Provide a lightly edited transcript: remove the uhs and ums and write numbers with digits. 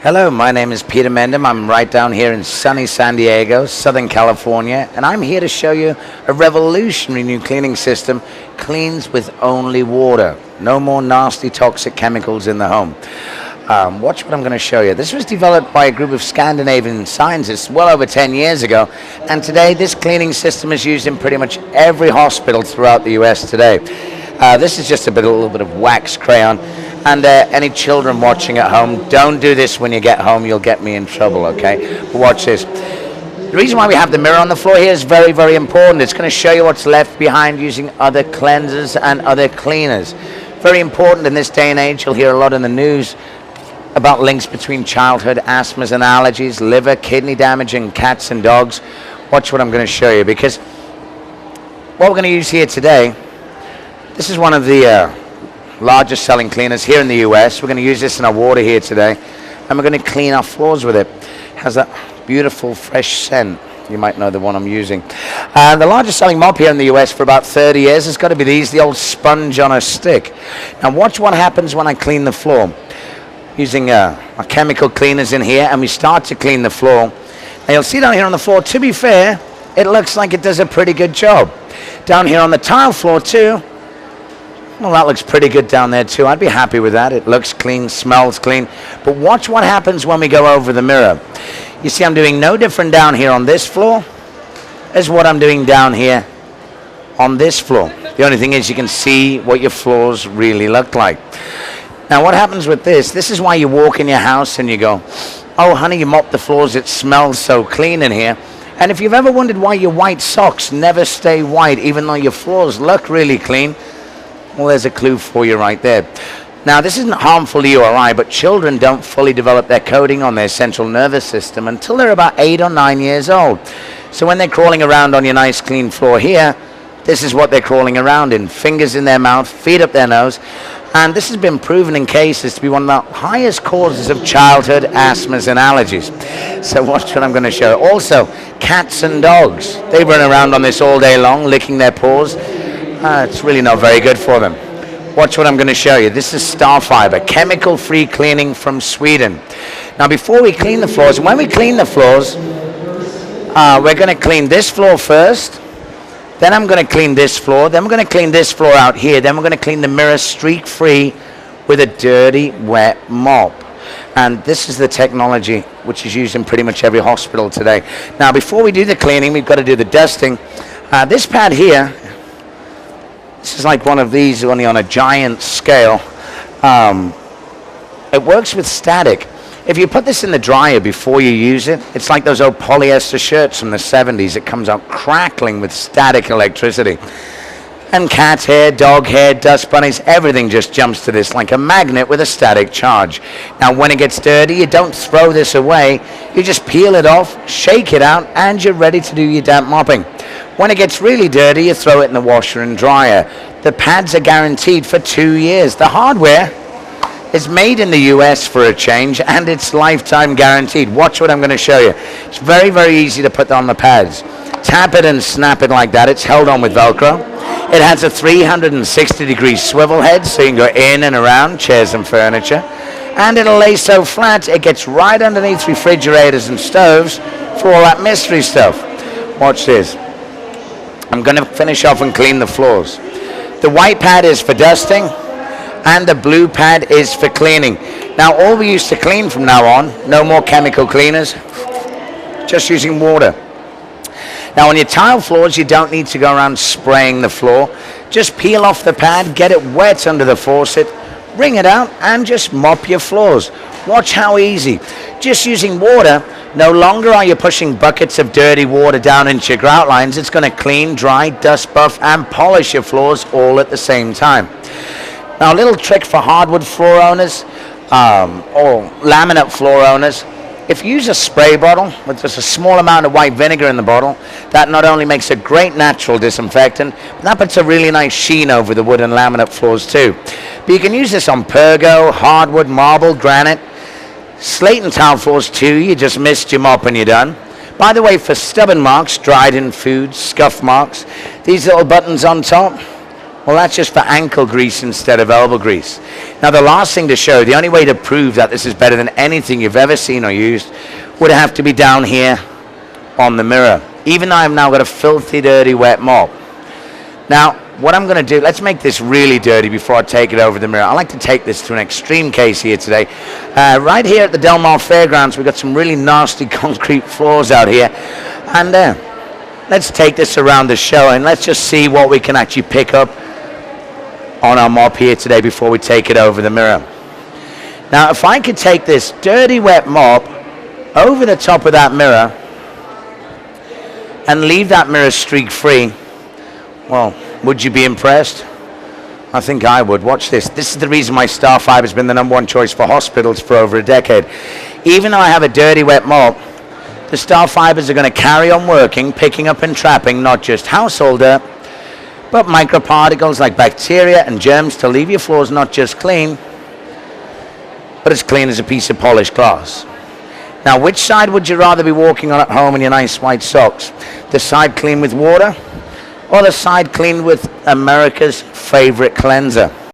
Hello, my name is Peter Mendham. I'm right down here in sunny San Diego, Southern California, and I'm here to show you a revolutionary new cleaning system. Cleans with only water. No more nasty toxic chemicals in the home. Watch what I'm going to show you. This was developed by a group of Scandinavian scientists well over 10 years ago, and today this cleaning system is used in pretty much every hospital throughout the US today. This is just a little bit of wax crayon. And any children watching at home, don't do this when you get home. You'll get me in trouble, okay? But watch this. The reason why we have the mirror on the floor here is very, very important. It's going to show you what's left behind using other cleansers and other cleaners. Very important in this day and age. You'll hear a lot in the news about links between childhood asthmas and allergies, liver, kidney damage in cats and dogs. Watch what I'm going to show you, because what we're going to use here today, this is one of the largest selling cleaners here in the US. We're going to use this in our water here today, and we're going to clean our floors with it. It has that beautiful fresh scent. You might know the one I'm using. The largest selling mop here in the US for about 30 years has got to be the old sponge on a stick. Now watch what happens when I clean the floor. Using our chemical cleaners in here, and we start to clean the floor. Now you'll see down here on the floor, to be fair, it looks like it does a pretty good job. Down here on the tile floor too, well, that looks pretty good down there too. I'd be happy with that. It looks clean, smells clean. But watch what happens when we go over the mirror. You see, I'm doing no different down here on this floor as what I'm doing down here on this floor. The only thing is you can see what your floors really look like. Now, what happens with this? This is why you walk in your house and you go, "Oh, honey, you mopped the floors. It smells so clean in here." And if you've ever wondered why your white socks never stay white, even though your floors look really clean, well, there's a clue for you right there. Now, this isn't harmful to you or I, but children don't fully develop their coding on their central nervous system until they're about 8 or 9 years old. So when they're crawling around on your nice clean floor here, this is what they're crawling around in. Fingers in their mouth, feet up their nose. And this has been proven in cases to be one of the highest causes of childhood asthmas and allergies. So watch what I'm going to show. Also, cats and dogs. They run around on this all day long, licking their paws. It's really not very good for them. Watch what I'm going to show you. This is Starfiber, chemical-free cleaning from Sweden. Now, before we clean the floors, when we clean the floors, we're going to clean this floor first. Then I'm going to clean this floor. Then we're going to clean this floor out here. Then we're going to clean the mirror streak-free with a dirty, wet mop. And this is the technology which is used in pretty much every hospital today. Now, before we do the cleaning, we've got to do the dusting. This pad here, this is like one of these, only on a giant scale. It works with static. If you put this in the dryer before you use it, it's like those old polyester shirts from the 70s. It comes out crackling with static electricity. And cat hair, dog hair, dust bunnies, everything just jumps to this like a magnet with a static charge. Now, when it gets dirty, you don't throw this away. You just peel it off, shake it out, and you're ready to do your damp mopping. When it gets really dirty, you throw it in the washer and dryer. The pads are guaranteed for 2 years. The hardware is made in the US for a change, and it's lifetime guaranteed. Watch what I'm going to show you. It's very, very easy to put on the pads. Tap it and snap it like that. It's held on with Velcro. It has a 360-degree swivel head, so you can go in and around chairs and furniture. And it'll lay so flat, it gets right underneath refrigerators and stoves for all that mystery stuff. Watch this. I'm going to finish off and clean the floors. The white pad is for dusting, and the blue pad is for cleaning. Now, all we use to clean from now on, no more chemical cleaners, just using water. Now, on your tile floors, you don't need to go around spraying the floor. Just peel off the pad, get it wet under the faucet, wring it out, and just mop your floors. Watch how easy. Just using water, no longer are you pushing buckets of dirty water down into your grout lines. It's going to clean, dry, dust buff, and polish your floors all at the same time. Now, a little trick for hardwood floor owners or laminate floor owners. If you use a spray bottle with just a small amount of white vinegar in the bottle, that not only makes a great natural disinfectant, but that puts a really nice sheen over the wood and laminate floors too. But you can use this on pergo, hardwood, marble, granite, slate and tile floors too. You just missed your mop and you're done. By the way, for stubborn marks, dried in food, scuff marks, these little buttons on top, Well, that's just for ankle grease instead of elbow grease. Now, the last thing to show, the only way to prove that this is better than anything you've ever seen or used, would have to be down here on the mirror. Even though I've now got a filthy, dirty, wet mop. Now, what I'm going to do, let's make this really dirty before I take it over the mirror. I like to take this to an extreme case here today. Right here at the Del Mar Fairgrounds, we've got some really nasty concrete floors out here. And let's take this around the show and let's just see what we can actually pick up on our mop here today before we take it over the mirror. Now, if I could take this dirty, wet mop over the top of that mirror and leave that mirror streak free, well, would you be impressed? I think I would. Watch this. This is the reason why Starfiber has been the #1 choice for hospitals for over a decade. Even though I have a dirty, wet mop, the Starfibers are going to carry on working, picking up and trapping not just household dirt, but microparticles like bacteria and germs to leave your floors not just clean, but as clean as a piece of polished glass. Now, which side would you rather be walking on at home in your nice white socks? The side clean with water, or the side cleaned with America's favorite cleanser?